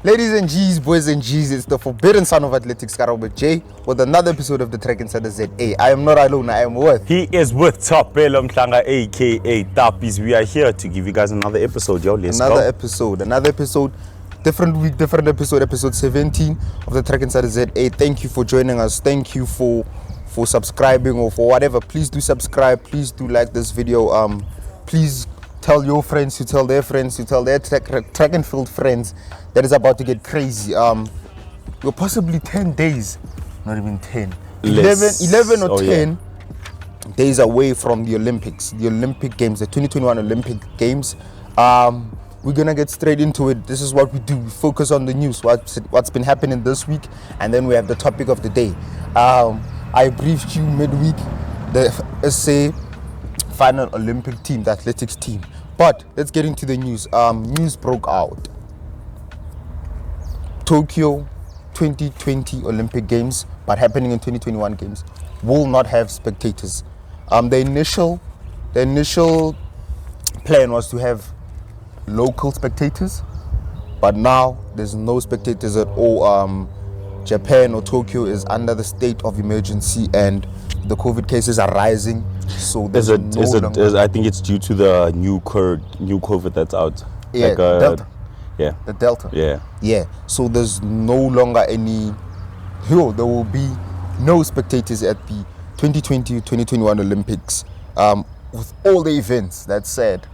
Ladies and G's, boys and G's, it's the forbidden son of athletics, KaraboJ, with another episode of the TrackInsider ZA. I am not alone, I am with. He is with Thapelo, Mhlanga, aka Thappies. We are here to give you guys another episode, yo. Let's go. Another episode, different week, different episode, episode 17 of the TrackInsider ZA. Thank you for joining us. Thank you for subscribing or for whatever. Please do subscribe. Please do like this video. Please tell your friends, you tell their friends, you tell their track and field friends that is about to get crazy. We're possibly 10 days, not even 10, 11 or 10 days away from the Olympics, the Olympic Games, the 2021 Olympic Games. We're gonna get straight into it. This is what we do. We focus on the news, what's been happening this week, and then we have the topic of the day. I briefed you midweek, the SA final Olympic team, the athletics team. But let's get into the news. News broke out. Tokyo 2020 Olympic Games, but happening in 2021 Games, will not have spectators. The initial plan was to have local spectators, but now there's no spectators at all. Japan or Tokyo is under the state of emergency, and the COVID cases are rising. So I think it's due to the new COVID that's out. Yeah, like, Delta. Yeah. The Delta. Yeah. Yeah. So there's no longer any. There will be no spectators at the 2020-2021 Olympics. With all the events. That's sad.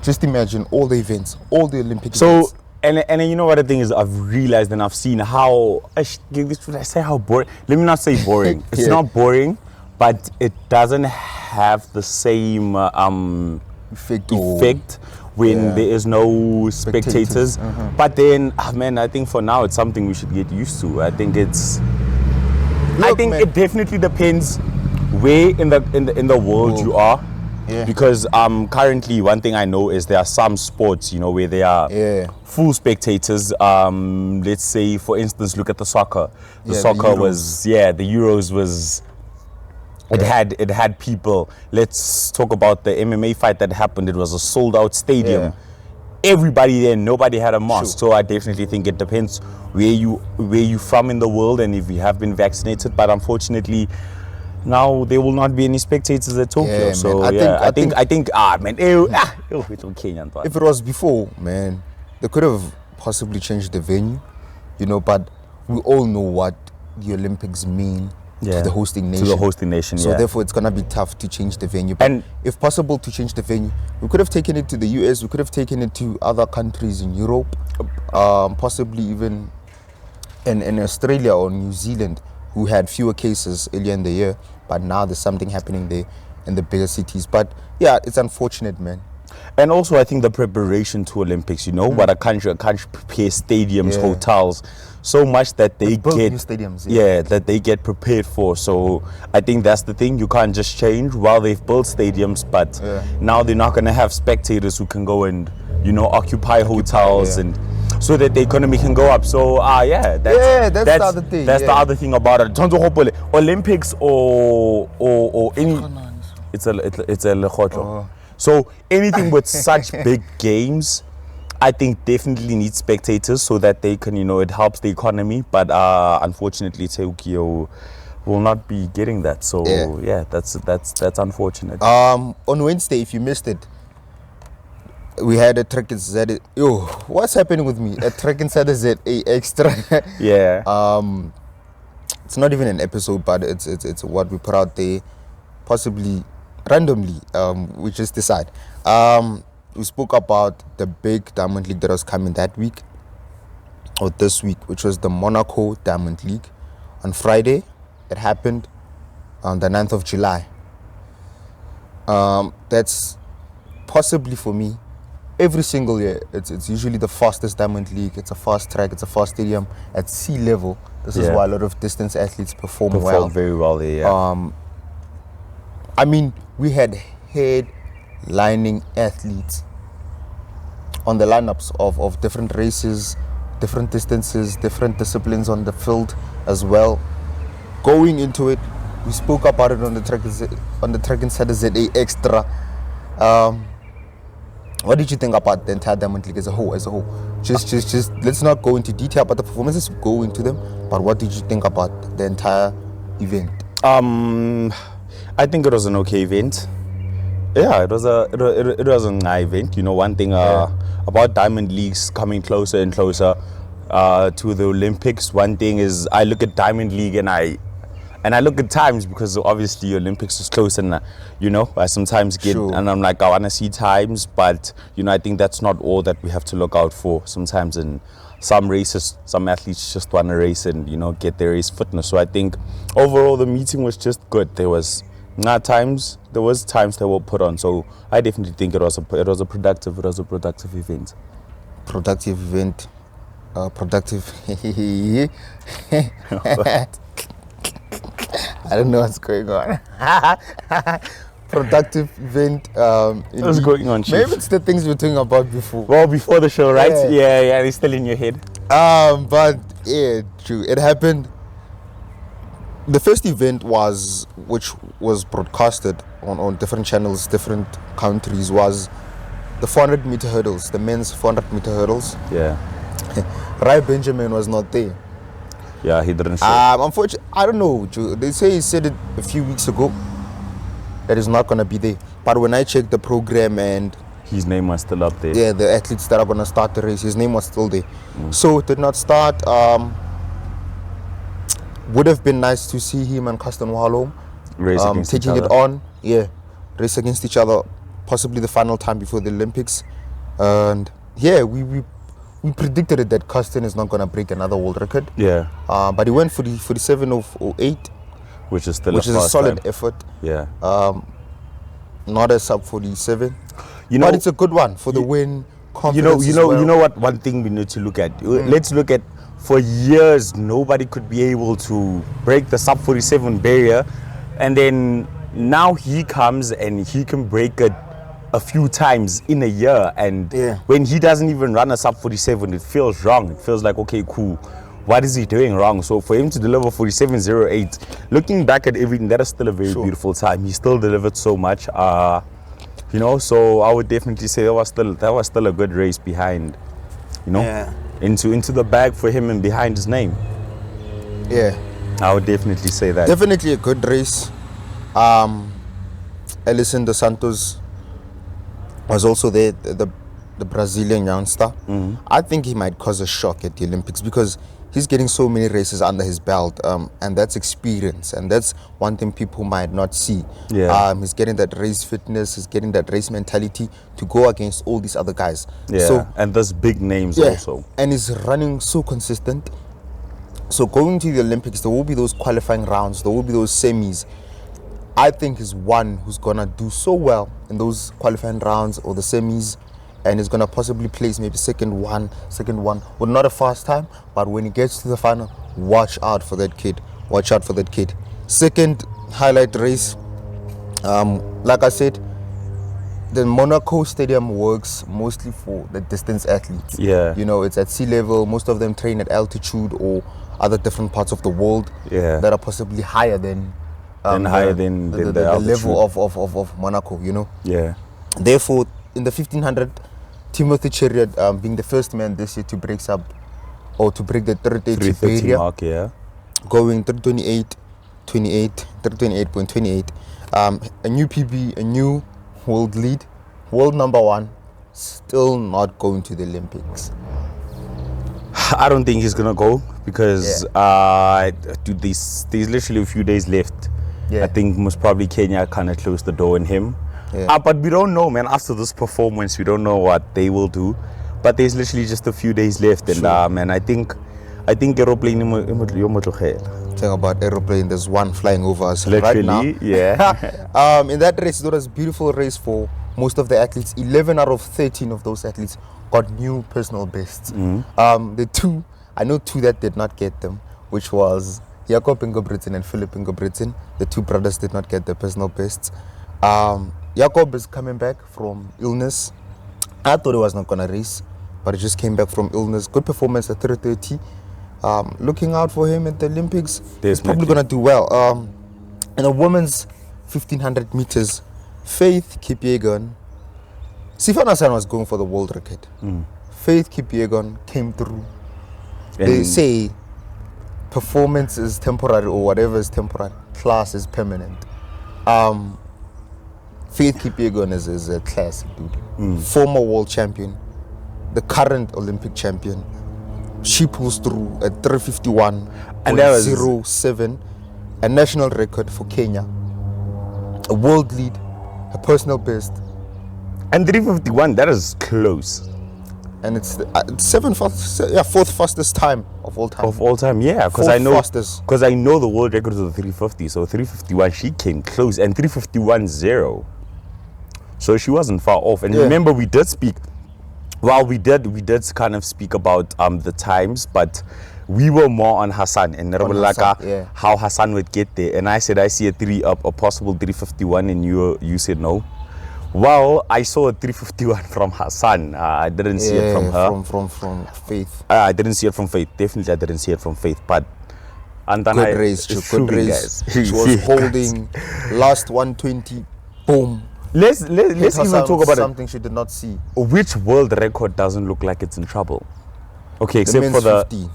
Just imagine all the events, all the Olympic events. And you know what the thing is, I've realized and I've seen how, should I say how boring? Let me not say boring. It's not boring, but it doesn't have the same effect when there is no spectators. But then, man, I think for now it's something we should get used to. I think it's, it definitely depends where in the world you are. Yeah. Because currently one thing I know is there are some sports, where there are full spectators. Let's say, for instance, look at the soccer. The Euros was. It had people. Let's talk about the MMA fight that happened. It was a sold out stadium. Yeah. Everybody there, nobody had a mask. So I definitely think it depends where you from in the world and if you have been vaccinated. But unfortunately, now there will not be any spectators at Tokyo. Yeah, so I think it's okay. If it was before, man, they could have possibly changed the venue, but we all know what the Olympics mean to the hosting nation. So therefore it's gonna be tough to change the venue. But and if possible to change the venue, we could have taken it to the US, we could have taken it to other countries in Europe, possibly even in Australia or New Zealand, who had fewer cases earlier in the year, but now there's something happening there in the bigger cities. But yeah, it's unfortunate, man. And also I think the preparation to Olympics, what a country prepares stadiums, hotels, so much that they get new stadiums, that they get prepared for. So I think that's the thing, you can't just change while they've built stadiums, but now they're not going to have spectators who can go and occupy hotels and so that the economy can go up. So that's the other thing. That's the other thing about it. Olympics or any, it's a letlhogonolo. So anything with such big games, I think definitely needs spectators so that they can, it helps the economy. But unfortunately, Tokyo will not be getting that. So that's unfortunate. On Wednesday, if you missed it, we had a TrackInsider. What's happening with me? A TrackInsider ZA extra. It's not even an episode, but it's what we put out there, possibly randomly. We just decide. We spoke about the big Diamond League that was coming that week or this week, which was the Monaco Diamond League. On Friday, it happened on the 9th of July. That's possibly for me. Every single year, it's usually the fastest Diamond League. It's a fast track. It's a fast stadium at sea level. This is why a lot of distance athletes perform very well there. I mean, we had headlining athletes on the lineups of different races, different distances, different disciplines on the field as well. Going into it, we spoke about it on the TrackInsider ZA extra. What did you think about the entire Diamond League as a whole? Just let's not go into detail about the performances. Go into them. But what did you think about the entire event? I think it was an okay event. Yeah, it was an event. You know, one thing about Diamond Leagues coming closer and closer to the Olympics. One thing is, I look at Diamond League and I look at times, because obviously Olympics is close, and you know, I sometimes get and I'm like, I want to see times, but you know, I think that's not all that we have to look out for. Sometimes in some races, some athletes just want to race and, you know, get their race fitness. So I think overall the meeting was just good. There was times that were put on. So I definitely think it was a productive event. Productive event. Productive. I don't know what's going on. Productive event. What's going on, Chief? Maybe it's the things we were talking about before. Well, before the show, right? Yeah, they're still in your head. But yeah, true. It happened. The first event which was broadcasted on different channels, different countries, was the 400 meter hurdles, the men's 400 meter hurdles. Yeah. Rai Benjamin was not there. Yeah, he didn't show. Unfortunately, I don't know. They say he said it a few weeks ago that he's not gonna be there. But when I checked the program, and his name was still up there. Yeah, the athletes that are gonna start the race, his name was still there. So it did not start. Would have been nice to see him and Caster Semenya race against taking each other. it on. Yeah, race against each other, possibly the final time before the Olympics. And yeah, we predicted it that Caster is not gonna break another world record. Yeah. But he went for the 47:08, which is still a solid effort. Yeah. Not a sub 47. You know, but it's a good one for the win. You know what? One thing we need to look at. Let's look at. For years, nobody could be able to break the sub 47 barrier, and then now he comes and he can break it a few times in a year. And when he doesn't even run a sub 47, it feels wrong. It feels like, okay, cool. What is he doing wrong? So for him to deliver 47:08, looking back at everything, that is still a very beautiful time. He still delivered so much. You know, so I would definitely say that was still a good race behind. You know, into the bag for him and behind his name. Yeah, I would definitely say that. Definitely a good race. Ellison dos Santos was also there, the Brazilian youngster. I think he might cause a shock at the Olympics because he's getting so many races under his belt, and that's experience, and that's one thing people might not see. He's getting that race fitness, he's getting that race mentality to go against all these other guys. And those big names also. And he's running so consistent. So going to the Olympics, there will be those qualifying rounds, there will be those semis. I think he's one who's gonna do so well in those qualifying rounds or the semis, and is gonna possibly place maybe second one, with not a fast time, but when he gets to the final, watch out for that kid. Second highlight race, like I said, the Monaco stadium works mostly for the distance athletes. You know, it's at sea level. Most of them train at altitude or other different parts of the world that are possibly higher than the level of Monaco, you know. Therefore, in the 1500, Timothy Chariot being the first man this year to break the 330 barrier, mark, going 328.28. A new PB, a new world lead, world number one, still not going to the Olympics. I don't think he's gonna go because there's literally a few days left. I think most probably Kenya kind of closed the door on him. But we don't know, man. After this performance, we don't know what they will do. But there's literally just a few days left, and man, I think aeroplane. Talking about aeroplane, there's one flying over us literally, right now. In that race, it was a beautiful race for most of the athletes. 11 out of 13 of those athletes got new personal bests. I know two that did not get them, which was Jacob Ingebrigtsen and Philip Ingebrigtsen. The two brothers did not get their personal bests. Jacob is coming back from illness. I thought he was not going to race, but he just came back from illness. Good performance at 330. Looking out for him at the Olympics. He's probably going to do well. In the women's 1500 meters, Faith Kipyegon Sifan Hassan was going for the world record. Faith Kipyegon came through. They say performance is temporary or whatever is temporary, class is permanent. Faith Kipyegon is a classic dude. Former world champion, the current Olympic champion. She pulls through at 351 and that was 07, a national record for Kenya, a world lead, a personal best. And 351, that is close. And it's the fourth fastest time of all time. Of all time, yeah, because I know the world record is the 350, so 351 she came close, and 351.0. So she wasn't far off. And remember, we did speak. Well, we did kind of speak about the times, but we were more on Hassan and how Hassan would get there. And I said I see a possible 351, and you said no. Well, I saw a 351 from Hassan. I didn't see it from her. From Faith. I didn't see it from Faith. Definitely, I didn't see it from Faith. But good race. Good race. She was holding last 120. Boom. Let's even talk about something she did not see. Which world record doesn't look like it's in trouble? Okay, except men's for the 50.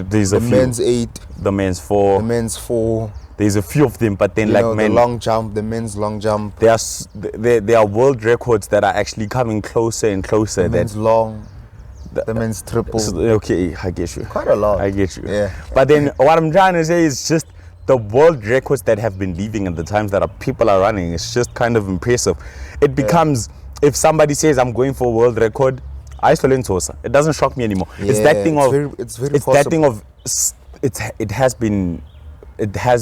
There's a few. Men's 8, the men's 4, the men's 4. There's a few of them, but then the long jump, the men's long jump. There are world records that are actually coming closer and closer. The men's long, the men's triple. Okay, I get you. Quite a lot. I get you. Yeah. But then what I'm trying to say is just the world records that have been leaving and the times that people are running. It's just kind of impressive. It becomes, if somebody says I'm going for a world record, I still in Tosa. It doesn't shock me anymore. Yeah, it's that thing of it has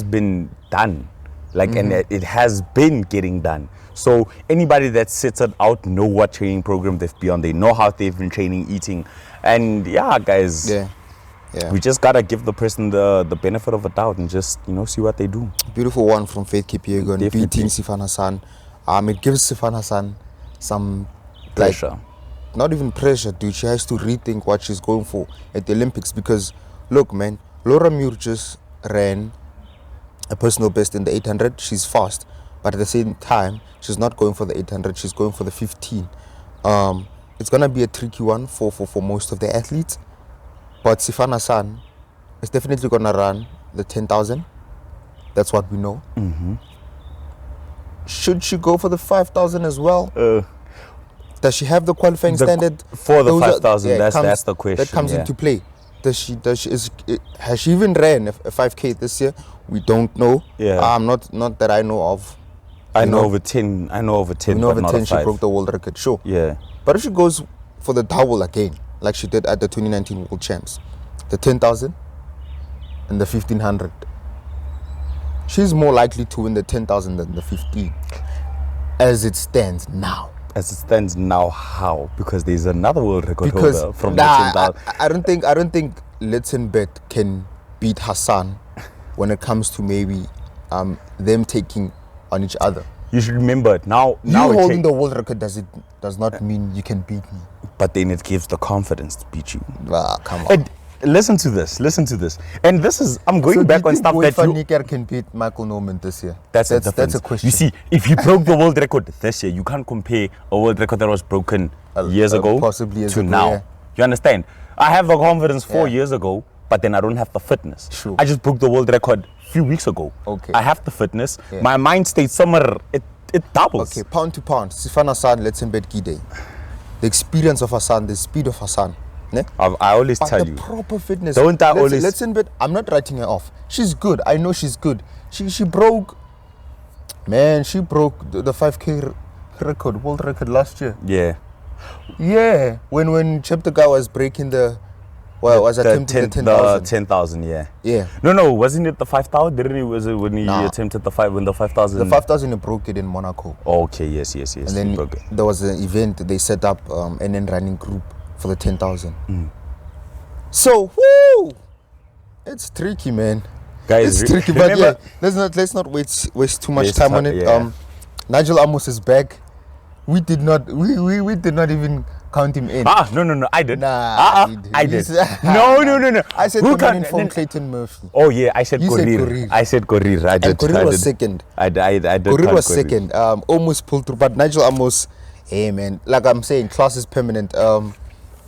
been done, and it has been getting done. So anybody that sets it out know what training program they've been on. They know how they've been training, eating, and guys. Yeah. We just gotta give the person the benefit of a doubt and just see what they do. Beautiful one from Faith Kipyegon beating Sifan Hassan. It gives Sifan Hassan some pressure. Not even pressure, dude. She has to rethink what she's going for at the Olympics because, look, man, Laura Muir just ran a personal best in the 800. She's fast, but at the same time, she's not going for the 800. She's going for the 15. It's gonna be a tricky one for most of the athletes. But Sifan Hassan is definitely going to run the 10,000. That's what we know. Should she go for the 5,000 as well? Does she have the qualifying standard? For the 5,000, that's the question. That comes into play. Has she even ran a 5K this year? We don't know. Yeah. Not that I know of. I know over 10. I know over 10. We know over 10 she broke the world record. Sure. Yeah. But if she goes for the double again, like she did at the 2019 World Champs, the 10,000 and the 1,500. She's more likely to win the 10,000 than the 15, as it stands now. As it stands now, how? Because there's another world record holder from the 10,000. I don't think Letsenbet can beat Hassan when it comes to maybe them taking on each other. You should remember now holding the world record does not mean you can beat me. But then it gives the confidence to beat you. Come on. Listen to this. And this is, I'm going back on stuff that Nicker can beat Michael Norman this year. That's a question. You see, if he broke the world record this year, you can't compare a world record that was broken years ago to now. Yeah. You understand? I have the confidence 4 years ago, but then I don't have the fitness. Sure. I just broke the world record a few weeks ago. Okay. I have the fitness. Yeah. My mind stays somewhere. It doubles. Okay, pound to pound. Sifan Hassan, Letsenbet Gide. The experience of Hassan, the speed of Hassan. Ne? I always tell you. Proper fitness. Letsenbet, I'm not writing her off. She's good. I know she's good. She broke the 5K record, world record last year. Yeah. Yeah. When Cheptegei was breaking the 10,000. The 10,000, yeah. Yeah. No, wasn't it the 5,000? Didn't it? Was it when he attempted the 5,000? The 5,000 he broke it in Monaco. Okay, yes. And then there was an event they set up NN running group for the 10,000. So, it's tricky, man. Guys, it's tricky, but let's not waste too much time on it. Yeah. Nigel Amos is back. We did not even count him in. No, I did. I did. No. I said who can inform Clayton Murphy? Oh yeah, I said Korir. I said Korir. I did. And Korir was second. I did. Korir was second. Almost pulled through, but Nigel Amos, Hey man, like I'm saying, class is permanent.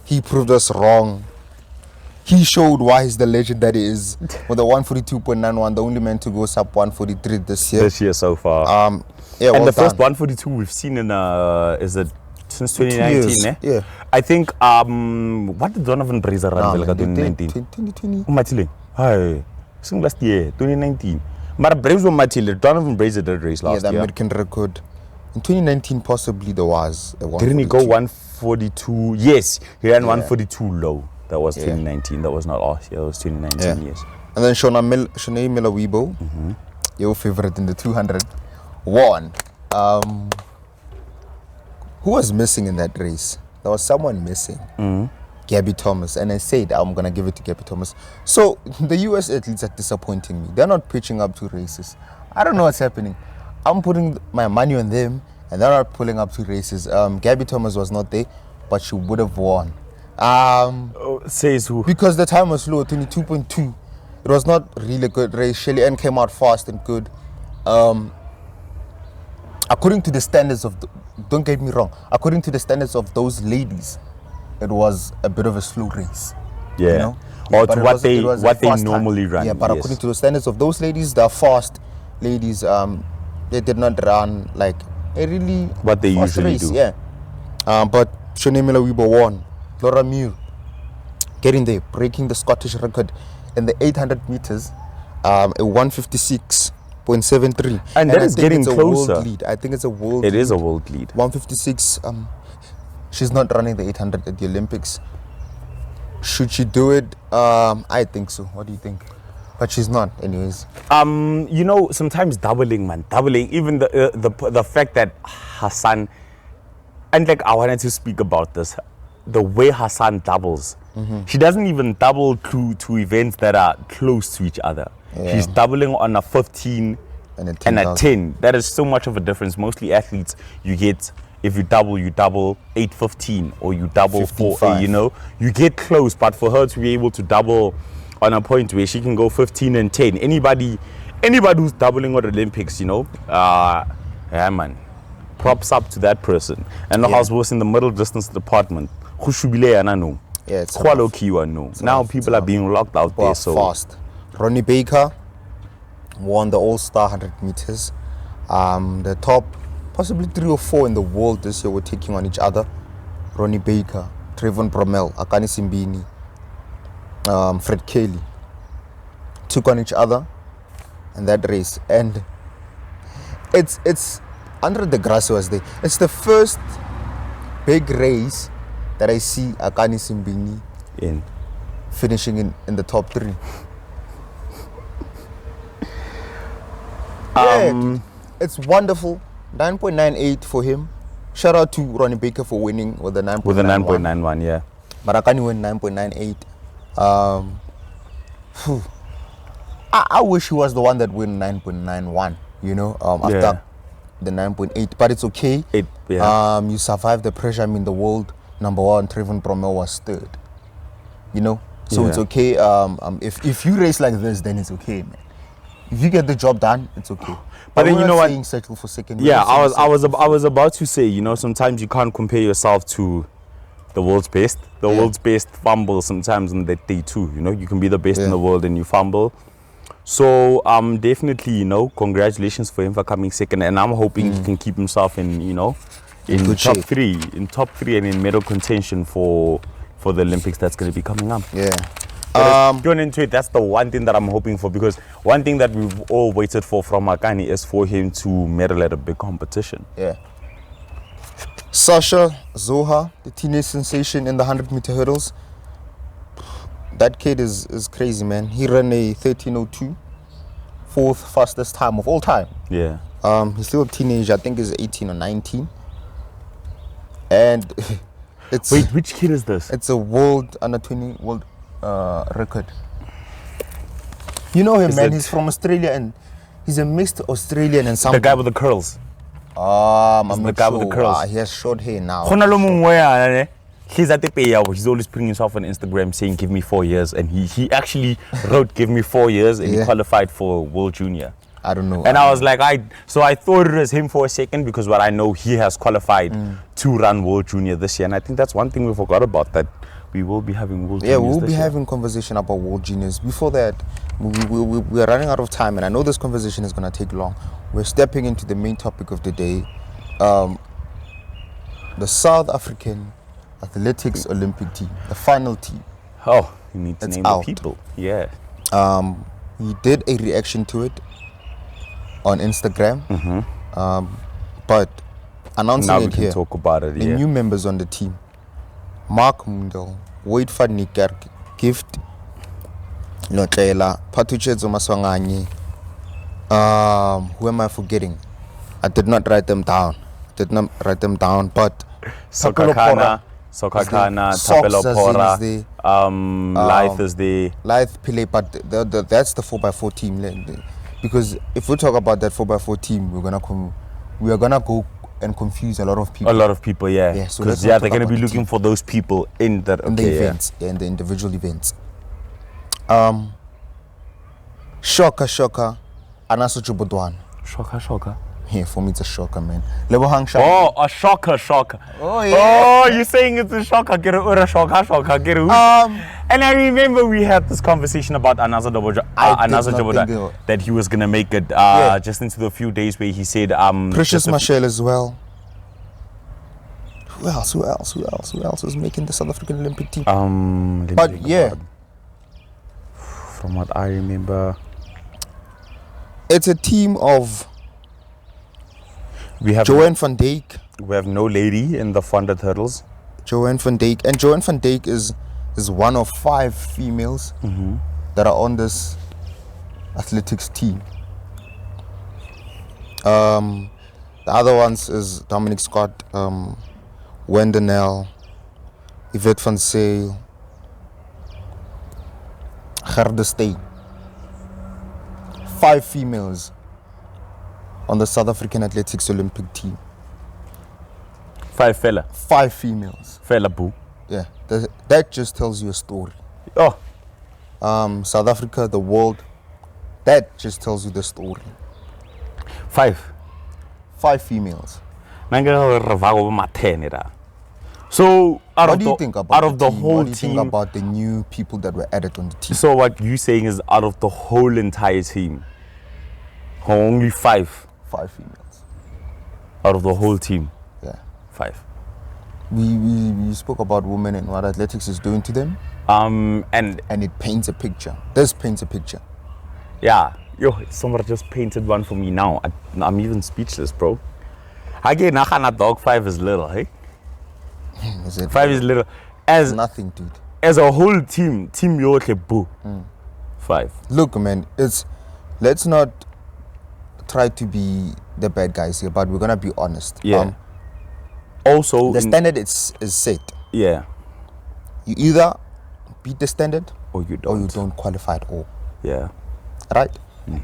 He proved us wrong. He showed why he's the legend that he is. With the 142.91, the only man to go sub 143 this year. This year so far. Yeah, and well the first done. 142 we've seen in is it since 2019? Eh? Yeah. I think what did Donovan Brazier run like 2019? 2020. Matile. Hi. I think last year, 2019. But Brazier Matile, Donovan Brazier did race last Yeah, the year. American record. In 2019, possibly there was a 142. Didn't he go 142? Yes, he ran 142 low. That was 2019. That was not last year. That was 2019. Yes. And then Shanae Miller-Weibo, your favorite in the 200, won. Who was missing in that race? There was someone missing. Gabby Thomas. And I said I'm going to give it to Gabby Thomas. So the US athletes are disappointing me. They're not pitching up to races. I don't know what's happening. I'm putting my money on them, and they're not pulling up to races. Gabby Thomas was not there, but she would have won. Says who? Because the time was slow, 22.2. It was not really a good race. Shelly Ann came out fast and good. According to the standards of, don't get me wrong, according to the standards of those ladies, it was a bit of a slow race. Yeah. You know? Or But to it what was- they it was a what they fast time. normally run. Yeah, but according to the standards of those ladies, the fast ladies, they did not run like a really What they fast usually race. do. Yeah. But Shanae Miller-Weibo won. Laura Muir getting there, breaking the Scottish record in the 800 meters, a 156.73. And that I is think getting it's a closer. world lead. I think it's a world It lead. is a world lead. 156. She's not running the 800 at the Olympics. Should she do it? I think so. What do you think? But she's not, anyways. You know, sometimes doubling, even the fact that Hassan, and like I wanted to speak about this, the way Hassan doubles, she doesn't even double to events that are close to each other. Yeah. She's doubling on a 15 And a and a 10,000. 10. That is so much of a difference. Mostly athletes, you get, if you double 8:15 or you double 4, 15.5. you know, you get close. But for her to be able to double on a point where she can go 15 and 10, anybody who's doubling at Olympics, you know, yeah man, props up to that person. And Yeah. I was in the middle distance department. No. Yeah, it's Now enough. Now people are being locked out there. So fast. Ronnie Baker won the All-Star 100 meters. The top, possibly 3 or 4 in the world this year were taking on each other. Ronnie Baker, Trayvon Bromell, Akani Simbini, Fred Kelly took on each other in that race. And it's Andre de Grasse was there. It's the first big race that I see Akani Simbini in finishing in the top 3. It's wonderful. 9.98 for him. Shout out to Ronnie Baker for winning with the 9.91. with a 9.91, yeah. Marakani went 9.98. I wish he was the one that win 9.91, you know, after Yeah. the 9.8. But it's okay. You survived the pressure. I mean, the world number 1, Trayvon Bromell, was 3rd. You know? So it's okay. If you race like this, then it's okay, man. If you get the job done, it's okay. But then we're you know not what? saying settle for second. Yeah, I was about to say, you know, sometimes you can't compare yourself to the world's best. The world's best fumble sometimes on that day too. You know, you can be the best in the world and you fumble. So definitely, you know, congratulations for him for coming second, and I'm hoping he can keep himself in, you know, in good top shape. 3, and in medal contention for the Olympics that's going to be coming up. Yeah. Going into it, that's the one thing that I'm hoping for, because one thing that we've all waited for from Akani is for him to medal at a big competition. Yeah. Sasha Zoha, the teenage sensation in the 100-meter hurdles. That kid is crazy, man. He ran a 13:02, 4th fastest time of all time. Yeah. He's still a teenager. I think he's 18 or 19. And it's Wait, which kid is this? it's a world under 20 world record. You know him, Is man. it- He's from Australia, and he's a mixed Australian and The something. guy with the curls. I'm the not guy sure. with the curls. He has short hair now. He's at Thapelo. He's always putting himself on Instagram saying, "Give me 4 years," and he actually wrote, "Give me 4 years," and he Yeah. qualified for World Junior. I don't know. And I was like, so I thought it was him for a second because what I know he has qualified to run World Junior this year, and I think that's one thing we forgot about, that we will be having World Juniors. Yeah, we'll be year. having conversation about World Juniors. Before that, we are running out of time, and I know this conversation is going to take long. We're stepping into the main topic of the day, the South African Athletics Olympic team, the final team. Oh, you need to It's name out. the people. Yeah. We did a reaction to it on Instagram, but announcing Now we it can here, talk about it. the Yeah. new members on the team: Mark Mundel, Wade van Niekerk, Gift Notlela, Patuchedzo Maswanganye. Who am I forgetting? I did not write them down. But Thapelo Pora Sokakana, is there, Thapelo Sox Pora, is there, Life is there. Lyth Pile, but that's the 4x4 team. Because if we talk about that 4x4 team, we are gonna go and confuse a lot of people. A lot of people, yeah. Yeah, so Because let's not they're talk going to be about the looking team. for those people in the Events, in the individual events. Shocker, Anaso Chubodwan. Shocker. Yeah, for me it's a shocker, man. Lebohang Shocker. Oh, a shocker. Oh, yeah. Oh, you're saying it's a shocker. Get it, or a shocker. Get it. And I remember we had this conversation about Anaza Doboja, that he was going to make it just into the few days where he said... Precious Marshall as well. Who else is making the South African Olympic team? But yeah, from what I remember, it's a team of we have Joanne van Dijk. We have no lady in the 400 hurdles. Joanne van Dijk. And Joanne van Dijk is one of 5 females that are on this athletics team. The other ones is Dominic Scott, Wendenell, Yvette van Zyl, Gerda Steyn. 5 females on the South African Athletics Olympic team. 5 fella. 5 females. Fella boo. Yeah, that just tells you a story. Oh. South Africa, the world, that just tells you the story. 5 females. So What do you think about the team? whole What do you team? think about the new people that were added on the team? So what you saying is out of the whole entire team, only 5 females. out of the whole team. Yeah. 5. We spoke about women and what athletics is doing to them. And it paints a picture. This paints a picture. yeah, somebody just painted one for me now. I'm even speechless, bro. Again, Nachana dog 5 is little, hey? Is it 5 is little. As nothing, dude? As a whole team yote boo. 5. Look, man, let's not try to be the bad guys here, but we're gonna be honest. Yeah. Also, the standard is set. Yeah. You either beat the standard or you don't qualify at all. Yeah. Right?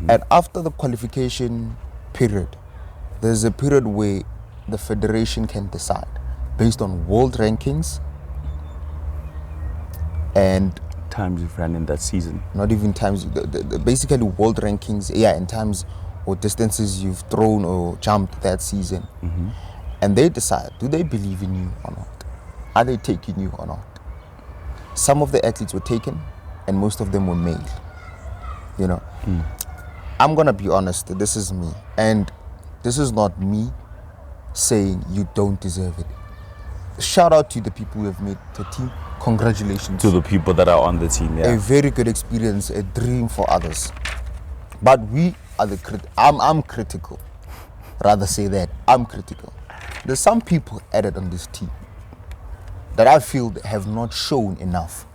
And after the qualification period, there's a period where the federation can decide based on world rankings and times you've ran in that season. Not even times, basically world rankings, and times or distances you've thrown or jumped that season. And they decide, do they believe in you or not? Are they taking you or not? Some of the athletes were taken and most of them were male. I'm gonna be honest, this is me. And this is not me saying you don't deserve it. Shout out to the people who have made the team. Congratulations. To the people that are on the team, yeah. A very good experience, a dream for others. But we are I'm critical. Rather say that, I'm critical. There's some people added on this team that I feel have not shown enough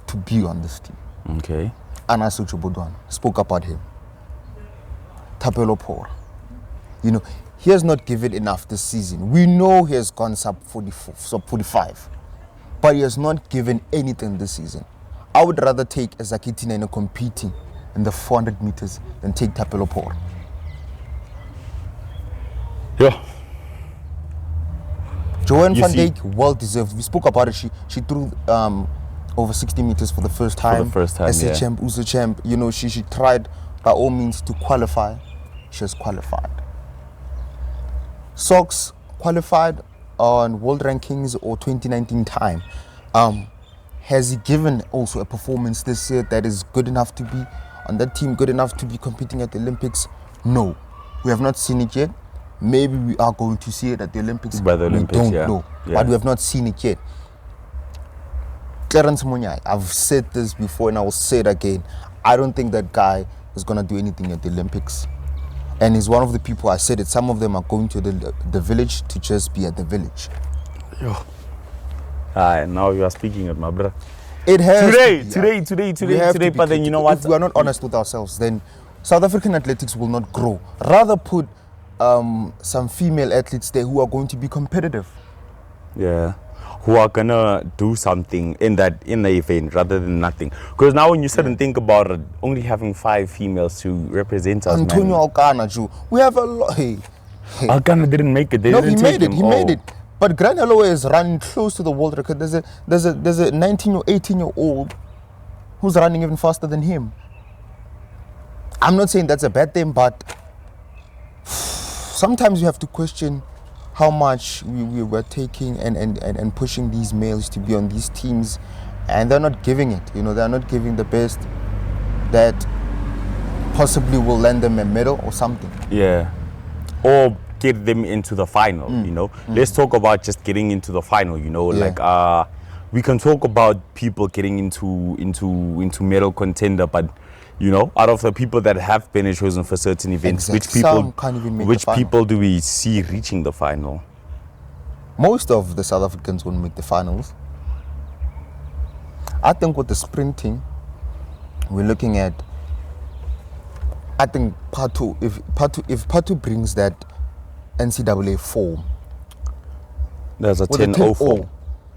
to be on this team. Okay. Anaso Chubodwan, spoke about him. Thapelo Pora. He has not given enough this season. We know he has gone sub 45, but he has not given anything this season. I would rather take Ezakitinene competing in the 400 meters than take Thapelo Pora. Yeah. Joanne van Dijk, well deserved. We spoke about it. She threw over 60 meters for the first time. For the first time, as a yeah. champ, USA champ. She tried by all means to qualify. just qualified. Socks qualified on world rankings or 2019 time. Has he given also a performance this year that is good enough to be on that team, good enough to be competing at the Olympics? No, we have not seen it yet. Maybe we are going to see it at the Olympics. By the Olympics, we don't know, but we have not seen it yet. Caster Semenya, I've said this before and I will say it again. I don't think that guy is going to do anything at the Olympics. And he's one of the people, I said it, some of them are going to the village to just be at the village. Yo. Now you are speaking it, my brother. It has today, but then you know what? If we are not honest with ourselves, then South African athletics will not grow. Rather put some female athletes there who are going to be competitive. Yeah. Who are gonna do something in the event rather than nothing. Because now when you sit and think about it, only having 5 females to represent us, Antonio Alcana, we have a lot. Hey. Alcana didn't make it. He made it. But Grant Holloway is running close to the world record. There's a 19 or 18-year-old who's running even faster than him. I'm not saying that's a bad thing, but sometimes you have to question how much we were taking and pushing these males to be on these teams, and they're not giving it. They're not giving the best that possibly will lend them a medal or something. Yeah. Or get them into the final, Let's talk about just getting into the final, like we can talk about people getting into medal contender, but out of the people that have been chosen for certain events, which people do we see reaching the final? Most of the South Africans won't make the finals. I think with the sprinting, we're looking at, I think Patu, if Patu brings that NCAA form, there's a 10-0 form.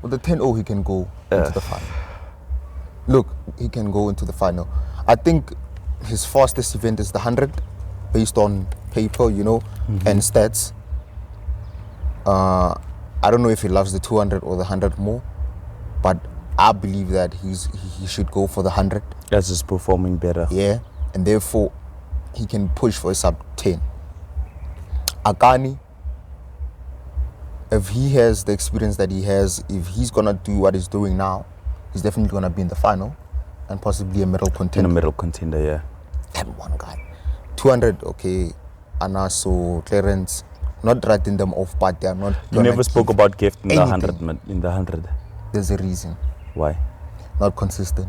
With the 10-0, he can go into the final. Look, he can go into the final. I think his fastest event is the 100, based on paper, and stats. I don't know if he loves the 200 or the 100 more, but I believe that he should go for the 100. That's just performing better. Yeah, and therefore he can push for a sub 10. Akani, if he has the experience that he has, if he's gonna do what he's doing now, he's definitely gonna be in the final and possibly a medal contender. In a medal contender, yeah. That one guy. 200, okay. Anaso, Clarence, not writing them off, but they are not. You never spoke about gift in the 100. There's a reason. Why? Not consistent.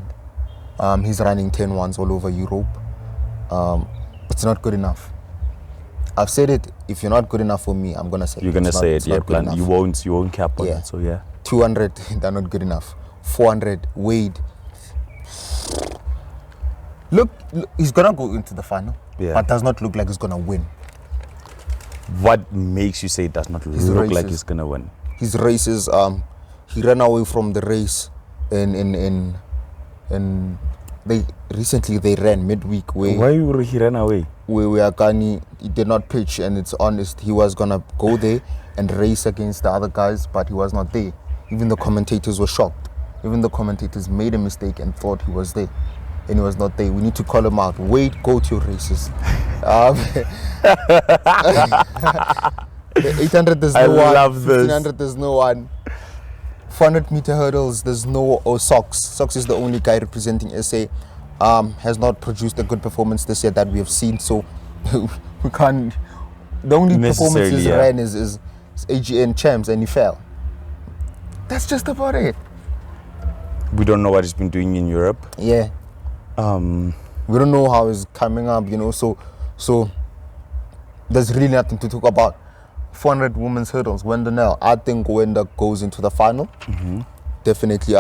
He's running 10-1s all over Europe. It's not good enough. I've said it. If you're not good enough for me, I'm gonna say you're gonna say it. Yeah, plan. You won't cap on it. So yeah. 200, they're not good enough. 400, Wade. Look, he's gonna go into the final, but does not look like he's gonna win. What makes you say it does not look like he's gonna win? His races, he ran away from the race, and they recently ran midweek. Why he ran away? Where Akani, he did not pitch, and it's honest, he was gonna go there and race against the other guys, but he was not there. Even the commentators were shocked. Even the commentators made a mistake and thought he was there, and he was not there. We need to call him out. Wait, go to your races. The 800, there's no one. I love this. 1500, there's no one. 400-meter hurdles, there's no. Or Socks. Socks is the only guy representing SA. Has not produced a good performance this year that we have seen. So we can't. The only performance he's ran is AGN champs, and he fell. That's just about it. We don't know what he's been doing in Europe. Yeah. We don't know how he's coming up, So there's really nothing to talk about. 400 women's hurdles, Wenda Nell. I think Wenda goes into the final. Definitely.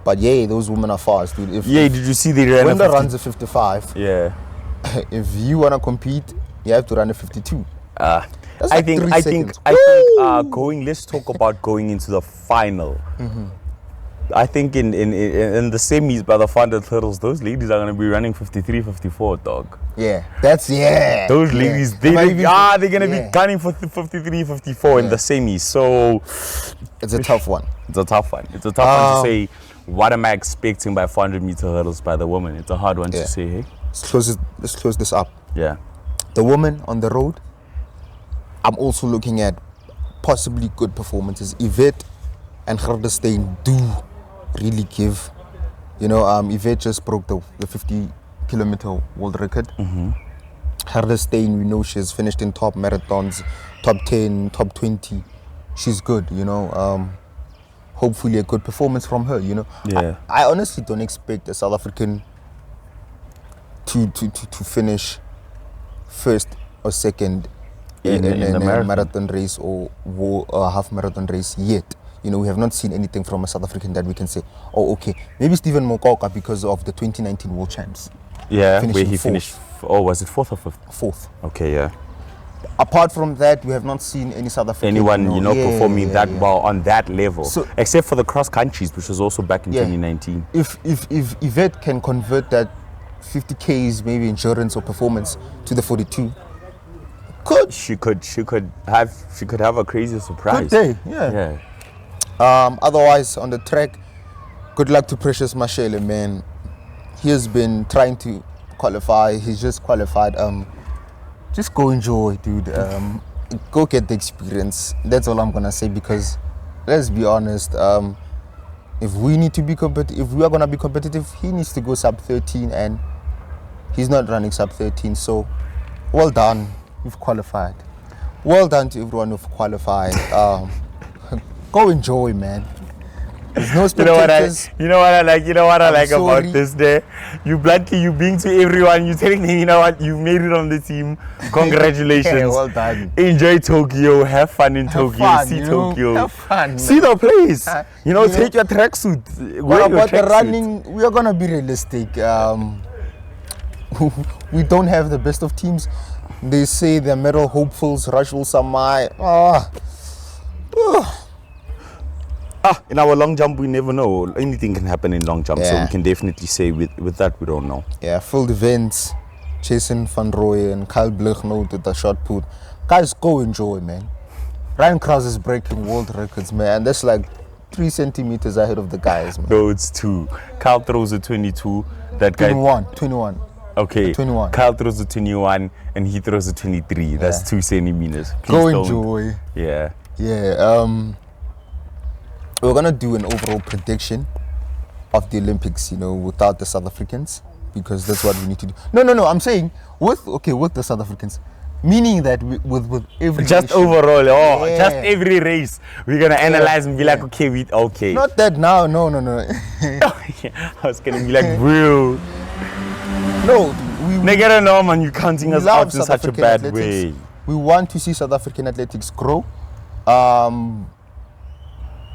But yeah, those women are fast, dude. Did you see the run? Wenda runs a 55. Yeah. If you wanna compete, you have to run a 52. I think let's talk about going into the final. I think in the semis by the 400 hurdles, those ladies are going to be running 53, 54, dog. Yeah, those ladies, they're going to be gunning for 53, 54 in the semis. So it's a tough one. It's a tough one to say. What am I expecting by 400-meter hurdles by the woman? It's a hard one to say. Hey, let's close this up. Yeah. The women on the road, I'm also looking at possibly good performances. Yvette and Gerdestein do really give. You know, Yvette just broke the 50-kilometer world record. Gerdestein, we know she's finished in top marathons, top 10, top 20. She's good, you know. Hopefully a good performance from her, you know. Yeah. I honestly don't expect a South African to finish first or second in the a marathon race or half marathon race yet. You know, we have not seen anything from a South African that we can say, oh, okay, maybe Stephen Mokoka because of the 2019 World Champs. Yeah, Finishing where he fourth. finished. Oh, was it fourth or fifth? Fourth. Okay, yeah. Apart from that, we have not seen any South African. Anyone, performing that well on that level, So, except for the cross countries, which was also back in 2019. If Yvette can convert that 50 Ks, maybe endurance or performance, to the 42, She could have a crazy surprise. good day, yeah. Otherwise, on the track, good luck to Precious Mashele, man. He has been trying to qualify. He's just qualified. Just go enjoy, dude. Go get the experience. That's all I'm gonna say, because let's be honest. If we need to be if we are gonna be competitive, he needs to go sub 13, and he's not running sub 13. So, well done. You've qualified. Well done to everyone who've qualified. Go enjoy, man. There's no spectators. You know what I like sorry. about this day? You being to everyone, you telling me, you know what, you made it on the team. Congratulations. Yeah, well done. Enjoy Tokyo, have fun in Tokyo, fun, see you know, Tokyo. have fun, see the place. You know, you take your tracksuit. What Wear your about the tracksuit. running? We are gonna be realistic. We don't have the best of teams. They say the medal hopefuls, Rashul Samai. In our long jump, we never know. Anything can happen in long jump, so Yeah. we can definitely say with that, we don't know. Yeah, field events. Jason Van Rooyen and Kyle Bleugnoot with the shot put. Guys, go enjoy, man. Ryan Krause is breaking world records, man. That's like 3 centimeters ahead of the guys, man. No, it's 2. Kyle throws a 22. That guy. 21. Okay. 21. Kyle throws a 21 and he throws a 23. That's 2 centimeters. Please Go don't. enjoy. Yeah. Yeah. We're gonna do an overall prediction of the Olympics, you know, without the South Africans, because that's what we need to do. No. I'm saying with the South Africans, meaning that with every Just nation. overall, Yeah. just every race, we're gonna analyze and be like, okay. Not that now, no. I was gonna be like, bro, No, nigga, no man, you counting us love out in South such a African bad athletics. way. We want to see South African athletics grow.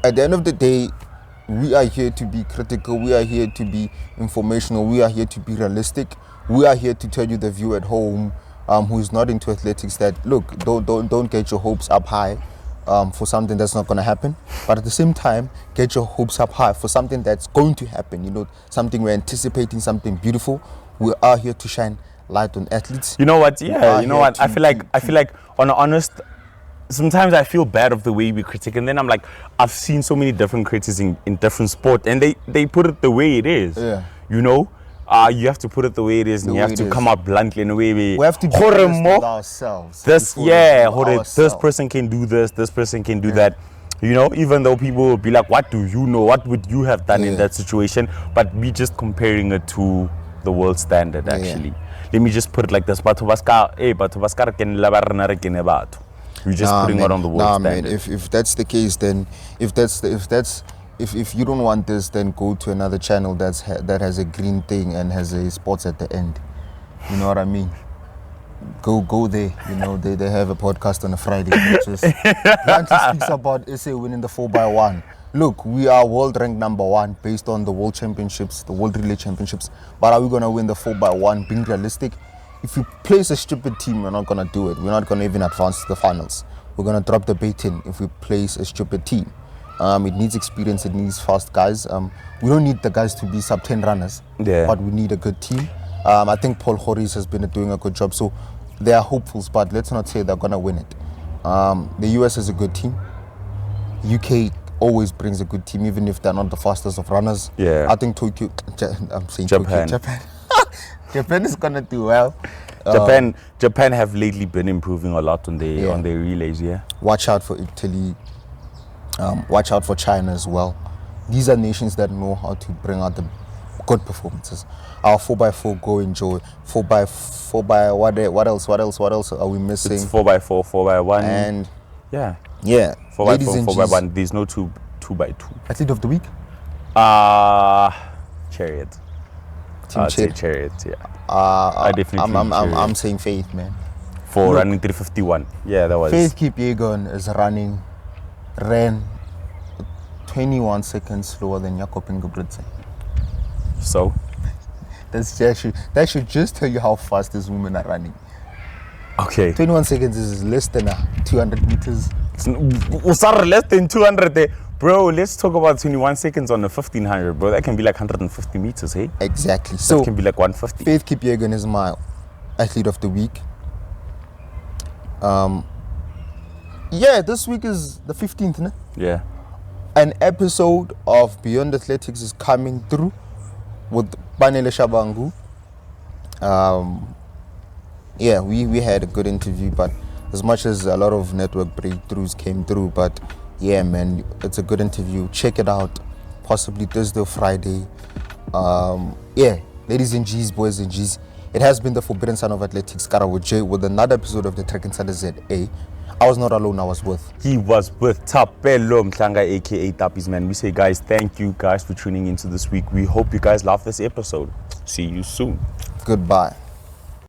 At the end of the day, we are here to be critical. We are here to be informational. We are here to be realistic. We are here to tell you, the viewer at home, who is not into athletics, that look, don't get your hopes up high for something that's not going to happen. But at the same time, get your hopes up high for something that's going to happen. You know, something we're anticipating, something beautiful. We are here to shine light on athletes. You know what? Yeah, you know what? I feel like on an honest. Sometimes I feel bad of the way we critique, and then I'm like, I've seen so many different critics in different sport, and they put it the way it is. Yeah. You know, you have to put it the way it is, and you have to come out bluntly in a way. We have to be honest with ourselves. This person can do this person can do that. You know, even though people will be like, what do you know? What would you have done in that situation? But we just comparing it to the world standard, actually. Let me just put it like this. We're just putting it on the world standard. Man, if that's the case, then if you don't want this, then go to another channel that has a green thing and has a sports at the end. You know what I mean? Go there. You know, they have a podcast on a Friday that just bluntly speaks about SA winning the 4x1. Look, we are world ranked number 1 based on the world championships, the world relay championships. But are we gonna win the 4x1? Being realistic, if you place a stupid team, we're not gonna do it. We're not gonna even advance to the finals. We're gonna drop the bait in if we place a stupid team. It needs experience. It needs fast guys. We don't need the guys to be sub 10 runners, but we need a good team. I think Paul Horis has been doing a good job. So they are hopefuls, but let's not say they're gonna win it. The US is a good team. UK always brings a good team, even if they're not the fastest of runners. Yeah. I think Tokyo. I'm saying Japan. Tokyo, Japan. Japan is gonna do well. Japan have lately been improving a lot on their relays. Yeah. Watch out for Italy. Watch out for China as well. These are nations that know how to bring out the good performances. Our 4x4 go enjoy. 4x4 what else are we missing? It's 4x4, 4x1, and yeah. 4x4, 4x1. There's no 2x2. Athlete of the week? Chariot. Team I'd say Chariot. Yeah. I definitely. I'm saying Faith, man. For running 351. Yeah, that was. Faith Kipyegon is ran 21 seconds slower than Jakob Ingebrigtsen. So that should just tell you how fast these women are running. Okay. 21 seconds is less than 200 meters. Less than 200 there. Bro, let's talk about 21 seconds on the 1500, bro. That can be like 150 meters, hey? Exactly. So that can be like 150. Faith Kipyegon is my athlete of the week. This week is the 15th, ne? Yeah. An episode of Beyond Athletics is coming through with Panele Shabangu. We had a good interview, but as much as a lot of network breakthroughs came through, but yeah, man, it's a good interview. Check it out. Possibly Thursday or Friday. Ladies and G's, boys and G's, it has been the Forbidden Son of Athletics, KaraboJ, with another episode of the TRACKINSIDER ZA. I was not alone, He was with Thapelo, Mhlanga, aka Thappies, man. We say, guys, thank you guys for tuning into this week. We hope you guys love this episode. See you soon. Goodbye.